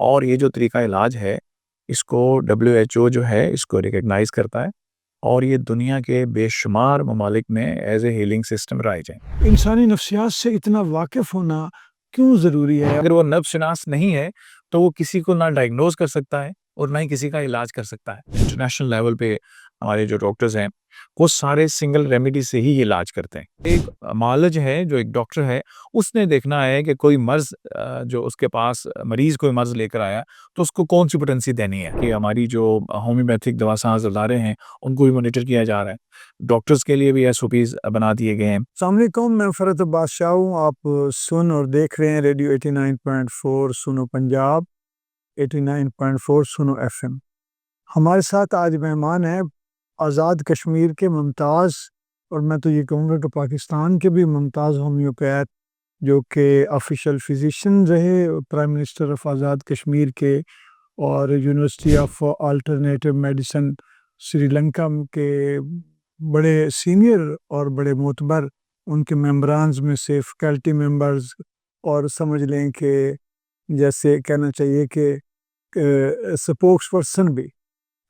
اور یہ جو طریقہ علاج ہے اس کو WHO جو ہے اس کو ریکگنائز کرتا ہے، اور یہ دنیا کے بے شمار ممالک میں ایز اے ہیلنگ سسٹم رائج ہیں۔ انسانی نفسیات سے اتنا واقف ہونا کیوں ضروری ہے؟ اگر وہ نفس شناس نہیں ہے تو وہ کسی کو نہ ڈائگنوز کر سکتا ہے اور نہ ہی کسی کا علاج کر سکتا ہے۔ انٹرنیشنل لیول پہ ہمارے جو ڈاکٹرز ہیں وہ سارے سنگل ریمیڈی سے ہی یہ علاج کرتے ہیں۔ ایک معالج ہے جو ایک ڈاکٹر ہے، اس نے دیکھنا ہے کہ کوئی مرض جو اس کے پاس مریض کوئی مرض لے کر آیا تو اس کو کون سی پوٹنسی دینی ہے، کہ ہماری جو ہومیوپیتھک دوا ساز ادارے ہیں ان کو بھی مانیٹر کیا جا رہا ہے، ڈاکٹرز کے لیے بھی SOPs بنا دیے گئے ہیں۔ السلام علیکم، میں فرت بادشاہ ہوں۔ آپ سن اور دیکھ رہے ہیں ریڈیو 89.4 سنو پنجاب، 89.4 سنو FM۔ ہمارے ساتھ آج مہمان ہیں آزاد کشمیر کے ممتاز، اور میں تو یہ کہوں گا کہ پاکستان کے بھی ممتاز ہومیوپیتھ، جو کہ آفیشیل فزیشین رہے prime minister of Azad Kashmir کے، اور university of alternative medicine Sri Lanka کے بڑے سینئر اور بڑے معتبر ان کے ممبرانز میں سے فیکلٹی ممبرز، اور سمجھ لیں کہ جیسے کہنا چاہیے کہ سپوکس پرسن بھی،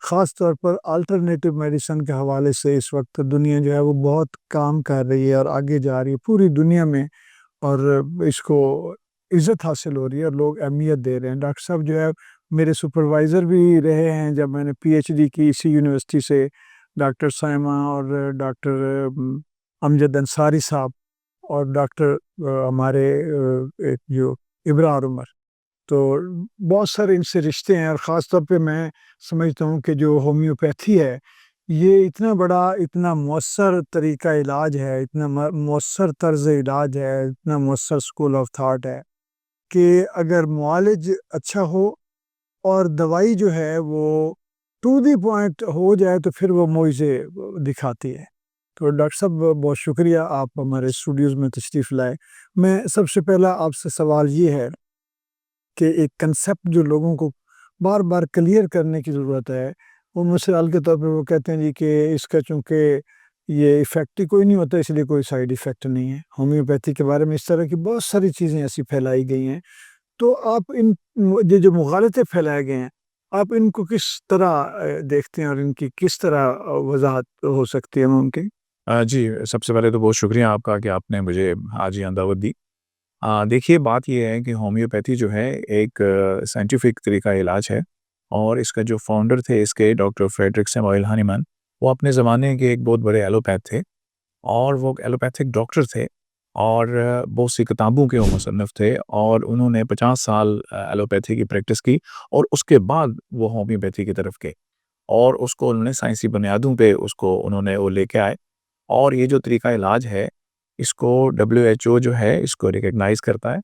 خاص طور پر آلٹرنیٹیو میڈیسن کے حوالے سے اس وقت دنیا جو ہے وہ بہت کام کر رہی ہے اور آگے جا رہی ہے پوری دنیا میں، اور اس کو عزت حاصل ہو رہی ہے اور لوگ اہمیت دے رہے ہیں۔ ڈاکٹر صاحب جو ہے میرے سپروائزر بھی رہے ہیں جب میں نے PhD کی اسی یونیورسٹی سے، ڈاکٹر سائمہ اور ڈاکٹر امجد انصاری صاحب، اور ڈاکٹر ہمارے ایک جو ابرار عمر، تو بہت سارے ان سے رشتے ہیں، اور خاص طور پہ میں سمجھتا ہوں کہ جو ہومیوپیتھی ہے یہ اتنا بڑا، اتنا مؤثر طریقہ علاج ہے، اتنا مؤثر طرز علاج ہے، اتنا مؤثر اسکول آف تھاٹ ہے کہ اگر معالج اچھا ہو اور دوائی جو ہے وہ ٹو دی پوائنٹ ہو جائے تو پھر وہ معجزے دکھاتی ہے۔ تو ڈاکٹر صاحب بہت شکریہ آپ ہمارے اسٹوڈیوز میں تشریف لائے۔ میں سب سے پہلا آپ سے سوال یہ ہے کہ ایک کنسیپٹ جو لوگوں کو بار بار کلیئر کرنے کی ضرورت ہے، وہ مثال کے طور پہ وہ کہتے ہیں جی کہ اس کا چونکہ یہ ایفیکٹ ہی کوئی نہیں ہوتا اس لیے کوئی سائیڈ ایفیکٹ نہیں ہے۔ ہومیوپیتھی کے بارے میں اس طرح کی بہت ساری چیزیں ایسی پھیلائی گئی ہیں، تو آپ ان یہ جو مغالطے پھیلائے گئے ہیں آپ ان کو کس طرح دیکھتے ہیں اور ان کی کس طرح وضاحت ہو سکتی ہے ممکن؟ جی، سب سے پہلے تو بہت شکریہ آپ کا کہ آپ نے مجھے آج یہاں دعوت دی۔ دیکھیے بات یہ ہے کہ ہومیوپیتھی جو ہے ایک سائنٹیفک طریقہ علاج ہے، اور اس کا جو فاؤنڈر تھے اس کے ڈاکٹر فریڈرک سیموئل ہانیمن، وہ اپنے زمانے کے ایک بہت بڑے ایلوپیتھ تھے، اور وہ ایلوپیتھک ڈاکٹر تھے، اور بہت سی کتابوں کے وہ مصنف تھے، اور انہوں نے 50 سال ایلوپیتھی کی پریکٹس کی، اور اس کے بعد وہ ہومیوپیتھی کی طرف گئے، اور اس کو انہوں نے سائنسی بنیادوں پہ اس کو انہوں نے وہ لے کے آئے، اور یہ جو طریقہ علاج ہے اس کو WHO جو ہے اس کو ریکگنائز کرتا ہے،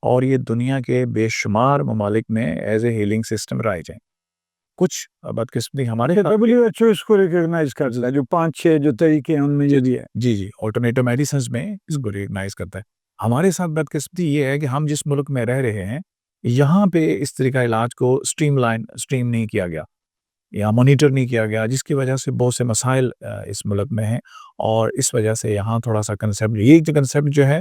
اور یہ دنیا کے بے شمار ممالک میں ایز اے ہیلنگ سسٹم رائج ہیں۔ کچھ بدقسمتی ہمارے WHO اس کو ریکگنائز کرتا ہے، جو 5-6 جو طریقے ہیں ان میں یہ بھی ہے۔ جی آلٹرنیٹیو میڈیسنز میں اس کو ریکگنائز کرتا ہے۔ ہمارے ساتھ بدقسمتی یہ ہے کہ ہم جس ملک میں رہ رہے ہیں یہاں پہ اس طریقہ علاج کو اسٹریم نہیں کیا گیا یا مانیٹر نہیں کیا گیا، جس کی وجہ سے بہت سے مسائل اس ملک میں ہیں، اور اس وجہ سے یہاں تھوڑا سا کنسیپٹ جو ہے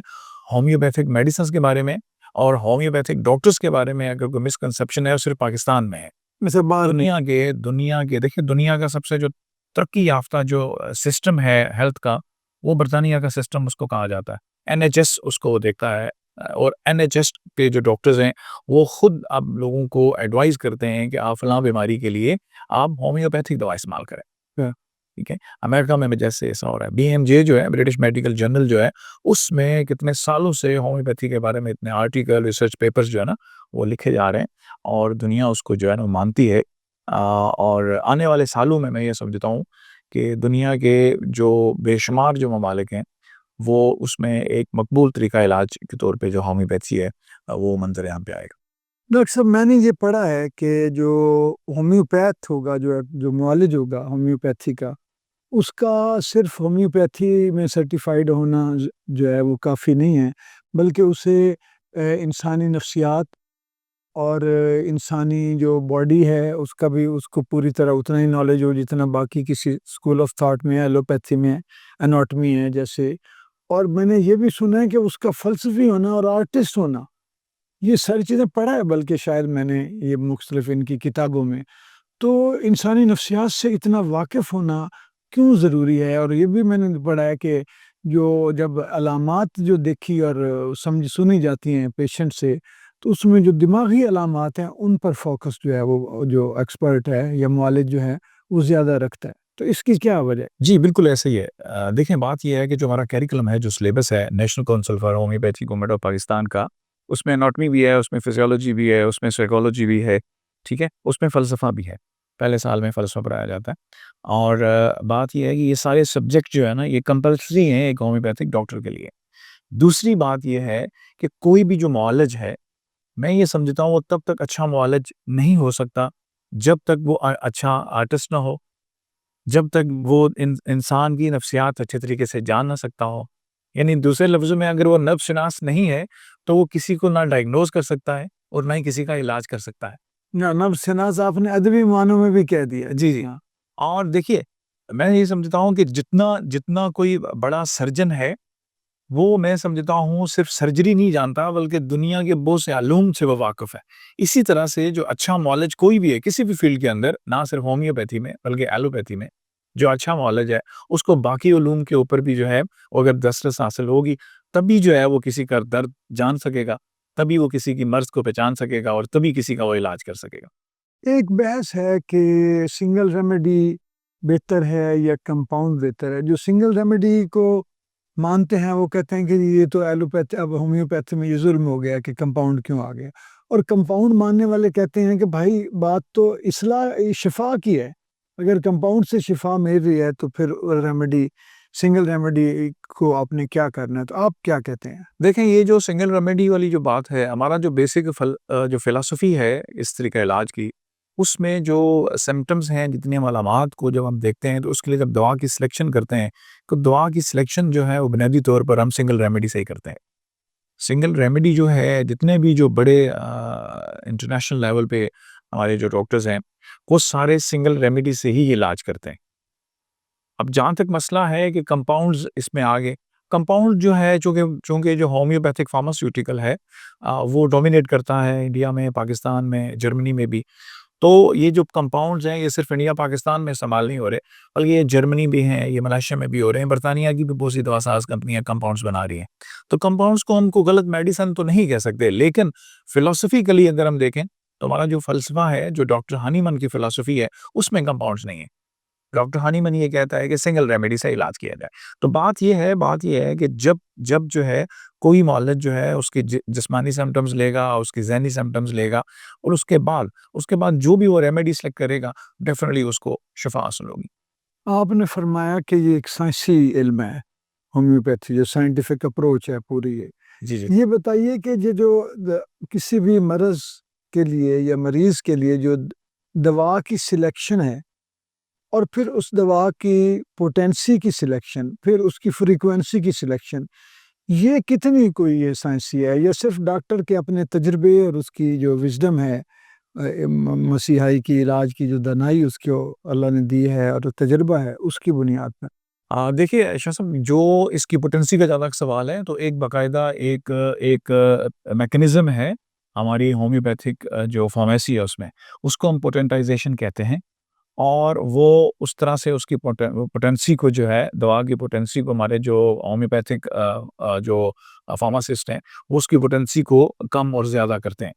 ہومیوپیتھک میڈیسنز کے بارے میں اور ہومیوپیتھک ڈاکٹرز کے بارے میں اگر کوئی مسکنسیپشن ہے وہ صرف پاکستان میں ہے۔ مثلا دنیا کے دیکھیں، دنیا کا سب سے جو ترقی یافتہ جو سسٹم ہے ہیلتھ کا، وہ برطانیہ کا سسٹم اس کو کہا جاتا ہے۔ NHS اس کو دیکھتا ہے، اور NHS کے جو ڈاکٹرز ہیں وہ خود اب لوگوں کو ایڈوائز کرتے ہیں کہ آپ فلاں بیماری کے لیے آپ ہومیوپیتھک دوا استعمال کریں۔ ٹھیک ہے، امریکہ میں جیسے ایسا ہو رہا ہے، BMJ جو ہے برٹش میڈیکل جرنل جو ہے، اس میں کتنے سالوں سے ہومیوپیتھی کے بارے میں اتنے آرٹیکل، ریسرچ پیپرز جو ہے نا وہ لکھے جا رہے ہیں، اور دنیا اس کو جو ہے نا مانتی ہے، اور آنے والے سالوں میں یہ سمجھتا ہوں کہ دنیا کے جو بے شمار جو ممالک ہیں وہ اس میں ایک مقبول طریقہ علاج کے طور پہ جو ہومیوپیتھی ہے وہ منظر عام پہ آئے گا۔ ڈاکٹر صاحب میں نے یہ پڑھا ہے کہ جو ہومیوپیتھ ہوگا، جو معالج ہوگا ہومیوپیتھی کا، اس کا صرف ہومیوپیتھی میں سرٹیفائیڈ ہونا جو ہے وہ کافی نہیں ہے، بلکہ اسے انسانی نفسیات اور انسانی جو باڈی ہے اس کا بھی، اس کو پوری طرح اتنا ہی نالج ہو جتنا باقی کسی اسکول آف تھاٹ میں ہے، ایلوپیتھی میں ہے، اناٹمی ہے جیسے، اور میں نے یہ بھی سنا ہے کہ اس کا فلسفی ہونا اور آرٹسٹ ہونا یہ ساری چیزیں پڑھا ہے بلکہ شاید میں نے یہ مختلف ان کی کتابوں میں. تو انسانی نفسیات سے اتنا واقف ہونا کیوں ضروری ہے؟ اور یہ بھی میں نے پڑھا ہے کہ جو جب علامات جو دیکھی اور سنی جاتی ہیں پیشنٹ سے، تو اس میں جو دماغی علامات ہیں ان پر فوکس جو ہے وہ جو ایکسپرٹ ہے یا معالج جو ہے وہ زیادہ رکھتا ہے. تو اس کی کیا وجہ ہے؟ جی بالکل ایسے ہی ہے. دیکھیں بات یہ ہے کہ جو ہمارا کیریکولم ہے، جو سلیبس ہے national council for homeopathy government of Pakistan کا، اس میں اناٹمی بھی ہے، اس میں فزیولوجی بھی ہے، اس میں سائیکالوجی بھی ہے، ٹھیک ہے، اس میں فلسفہ بھی ہے. پہلے سال میں فلسفہ پڑھایا جاتا ہے. اور بات یہ ہے کہ یہ سارے سبجیکٹ جو ہے نا، یہ کمپلسری ہیں ایک ہومیوپیتھک ڈاکٹر کے لیے. دوسری بات یہ ہے کہ کوئی بھی جو معالج ہے، میں یہ سمجھتا ہوں وہ تب تک اچھا معالج نہیں ہو سکتا جب تک وہ اچھا آرٹسٹ نہ ہو، جب تک وہ انسان کی نفسیات اچھے طریقے سے جان نہ سکتا ہو. یعنی دوسرے لفظوں میں اگر وہ نفس شناس نہیں ہے تو وہ کسی کو نہ ڈائگنوز کر سکتا ہے اور نہ ہی کسی کا علاج کر سکتا ہے. نفس شناس آپ نے ادبی معنوں میں بھی کہہ دیا. جی جی. اور دیکھیے میں یہ سمجھتا ہوں کہ جتنا کوئی بڑا سرجن ہے، وہ میں سمجھتا ہوں صرف سرجری نہیں جانتا بلکہ دنیا کے بہت سے علوم سے وہ واقف ہے. اسی طرح سے جو اچھا معالج کوئی بھی ہے کسی بھی فیلڈ کے اندر، نہ صرف ہومیوپیتھی میں بلکہ ایلوپیتھی میں، جو اچھا معالج ہے اس کو باقی علوم کے اوپر بھی جو ہے اگر دسترس حاصل ہوگی تبھی جو ہے وہ کسی کا درد جان سکے گا، تبھی وہ کسی کی مرض کو پہچان سکے گا اور تبھی کسی کا وہ علاج کر سکے گا. ایک بحث ہے کہ سنگل ریمیڈی بہتر ہے یا کمپاؤنڈ بہتر ہے. جو سنگل ریمیڈی کو مانتے ہیں وہ کہتے ہیں کہ یہ تو ایلوپیتھی اب ہومیوپیتھی میں یہ ظلم ہو گیا کہ کمپاؤنڈ کیوں آ گیا. اور کمپاؤنڈ ماننے والے کہتے ہیں کہ بھائی بات تو اصلاح شفا کی ہے، اگر کمپاؤنڈ سے شفا مل رہی ہے تو پھر ریمیڈی سنگل ریمیڈی کو آپ نے کیا کرنا ہے. تو آپ کیا کہتے ہیں؟ دیکھیں یہ جو سنگل ریمیڈی والی جو بات ہے، ہمارا جو بیسک جو فلسفی ہے اس طریقہ علاج کی، اس میں جو سمٹمز ہیں، جتنی ہم علامات کو جب ہم دیکھتے ہیں تو اس کے لیے جب دوا کی سلیکشن کرتے ہیں تو دوا کی سلیکشن جو ہے وہ بنیادی طور پر ہم سنگل ریمیڈی سے ہی کرتے ہیں. سنگل ریمیڈی جو ہے، جتنے بھی جو بڑے انٹرنیشنل لیول پہ ہمارے جو ڈاکٹرز ہیں وہ سارے سنگل ریمیڈی سے ہی علاج کرتے ہیں. اب جہاں تک مسئلہ ہے کہ کمپاؤنڈز اس میں آگے، کمپاؤنڈ جو ہے چونکہ جو ہومیوپیتھک فارماسیوٹیکل ہے وہ ڈومینیٹ کرتا ہے انڈیا میں، پاکستان میں، جرمنی میں بھی. تو یہ جو کمپاؤنڈز ہیں یہ صرف انڈیا پاکستان میں استعمال نہیں ہو رہے بلکہ یہ جرمنی بھی ہیں، یہ ملائیشیا میں بھی ہو رہے ہیں، برطانیہ کی بھی بہت سی دوا ساز کمپنیاں کمپاؤنڈز بنا رہی ہیں. تو کمپاؤنڈز کو ہم کو غلط میڈیسن تو نہیں کہہ سکتے، لیکن فلسفیکلی اگر ہم دیکھیں تو ہمارا جو فلسفہ ہے، جو ڈاکٹر ہانیمن کی فلسفی ہے، اس میں کمپاؤنڈز نہیں ہے. ڈاکٹر ہانیمن یہ کہتا ہے کہ سنگل ریمیڈی سے علاج کیا جائے. تو بات یہ ہے کہ جب جو ہے کوئی معالج جو ہے اس کی جسمانی سمٹمز لے گا، اس کی ذہنی سمٹمز لے گا اور اس کے بعد جو بھی وہ ریمیڈی سلیکٹ کرے گا ڈیفینیٹلی اس کو شفا حاصل ہوگی. آپ نے فرمایا کہ یہ ایک سائنسی علم ہے ہومیوپیتھی، جو سائنٹیفک اپروچ ہے پوری. جی جی. یہ بتائیے کہ یہ جو کسی بھی مرض کے لیے یا مریض کے لیے جو دوا کی سلیکشن ہے اور پھر اس دوا کی پوٹینسی کی سلیکشن، پھر اس کی فریکوینسی کی سلیکشن، یہ کتنی کوئی یہ سائنسی ہے یا صرف ڈاکٹر کے اپنے تجربے اور اس کی جو وزڈم ہے، مسیحائی کی علاج کی جو دانائی اس کو اللہ نے دی ہے اور تجربہ ہے، اس کی بنیاد پر؟ دیکھیے شاہ صاحب، جو اس کی پوٹنسی کا زیادہ سوال ہے تو ایک باقاعدہ ایک میکنزم ہے ہماری ہومیوپیتھک جو فارمیسی ہے اس کو ہم پوٹنٹائزیشن کہتے ہیں. اور وہ اس طرح سے اس کی پوٹنسی کو جو ہے دوا کی پوٹنسی کو ہمارے جو ہومیوپیتھک جو فارماسسٹ ہیں وہ اس کی پوٹنسی کو کم اور زیادہ کرتے ہیں.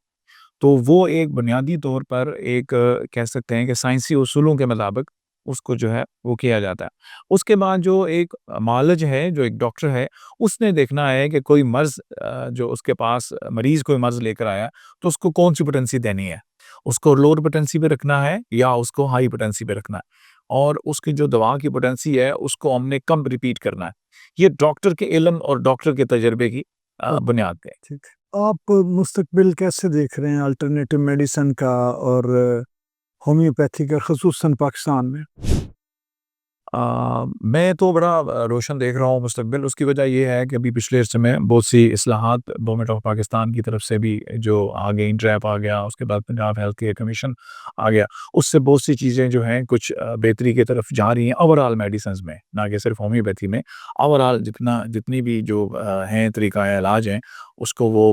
تو وہ ایک بنیادی طور پر ایک کہہ سکتے ہیں کہ سائنسی اصولوں کے مطابق اس کو جو ہے وہ کیا جاتا ہے. اس کے بعد جو ایک معالج ہے، جو ایک ڈاکٹر ہے، اس نے دیکھنا ہے کہ کوئی مرض جو اس کے پاس مریض کوئی مرض لے کر آیا تو اس کو کون سی پوٹنسی دینی ہے، اس کو لوور پوٹنسی پہ رکھنا ہے یا اس کو ہائی پوٹنسی پہ رکھنا ہے، اور اس کی جو دوا کی پوٹنسی ہے اس کو ہم نے کم ریپیٹ کرنا ہے. یہ ڈاکٹر کے علم اور ڈاکٹر کے تجربے کی بنیاد پہ. ٹھیک. آپ مستقبل کیسے دیکھ رہے ہیں الٹرنیٹو میڈیسن کا اور ہومیوپیتھی کا، خصوصاً پاکستان میں؟ میں تو بڑا روشن دیکھ رہا ہوں مستقبل. اس کی وجہ یہ ہے کہ ابھی پچھلے عرصے میں بہت سی اصلاحات گورنمنٹ آف پاکستان کی طرف سے بھی جو آ گئی. ڈریپ آ گیا, اس کے بعد پنجاب ہیلتھ کیئر کمیشن آ گیا. اس سے بہت سی چیزیں جو ہیں کچھ بہتری کی طرف جا رہی ہیں اوور آل میڈیسنز میں, نہ کہ صرف ہومیوپیتھی میں. اوور آل جتنی بھی جو ہیں طریقہ علاج ہیں اس کو وہ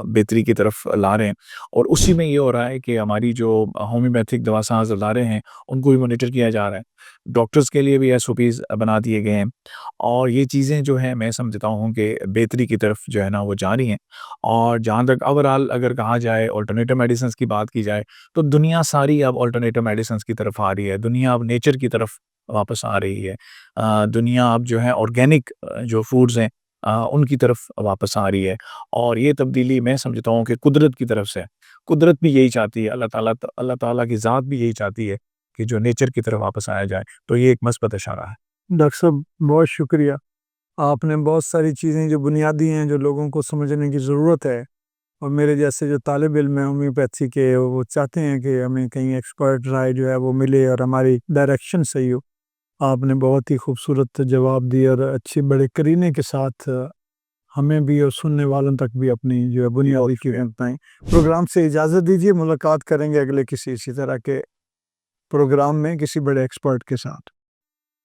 بہتری کی طرف لا رہے ہیں. اور اسی میں یہ ہو رہا ہے کہ ہماری جو ہومیوپیتھک دوا ساز ادارے ہیں ان کو بھی مانیٹر کیا جا رہا ہے. ڈاکٹرز کے لیے بھی ایس او پیز بنا دیے گئے ہیں. اور یہ چیزیں جو ہیں میں سمجھتا ہوں کہ بہتری کی طرف جو ہے نا وہ جا رہی ہیں. اور جہاں تک اوور آل اگر کہا جائے آلٹرنیٹیو میڈیسنز کی بات کی جائے تو دنیا ساری اب آلٹرنیٹیو میڈیسنز کی طرف آ رہی ہے. دنیا اب نیچر کی طرف واپس آ رہی ہے. دنیا اب جو ہے آرگینک جو فوڈز ہیں ان کی طرف واپس آ رہی ہے. اور یہ تبدیلی میں سمجھتا ہوں کہ قدرت کی طرف سے, قدرت بھی یہی چاہتی ہے, اللہ تعالیٰ کی ذات بھی یہی چاہتی ہے کہ جو نیچر کی طرف واپس آیا جائے. تو یہ ایک مثبت اشارہ ہے. ڈاکٹر صاحب بہت شکریہ. آپ نے بہت ساری چیزیں جو بنیادی ہیں جو لوگوں کو سمجھنے کی ضرورت ہے, اور میرے جیسے جو طالب علم ہیں ہومیوپیتھی کے وہ چاہتے ہیں کہ ہمیں کہیں ایکسپرٹ رائے جو ہے وہ ملے اور ہماری ڈائریکشن صحیح ہو. آپ نے بہت ہی خوبصورت جواب دی اور اچھی بڑے قرینے کے ساتھ ہمیں بھی اور سننے والوں تک بھی اپنی جو ہے بنیادی چیزیں بتائیں. پروگرام سے اجازت دیجیے, ملاقات کریں گے اگلے کسی اسی طرح کے پروگرام میں کسی بڑے ایکسپرٹ کے ساتھ.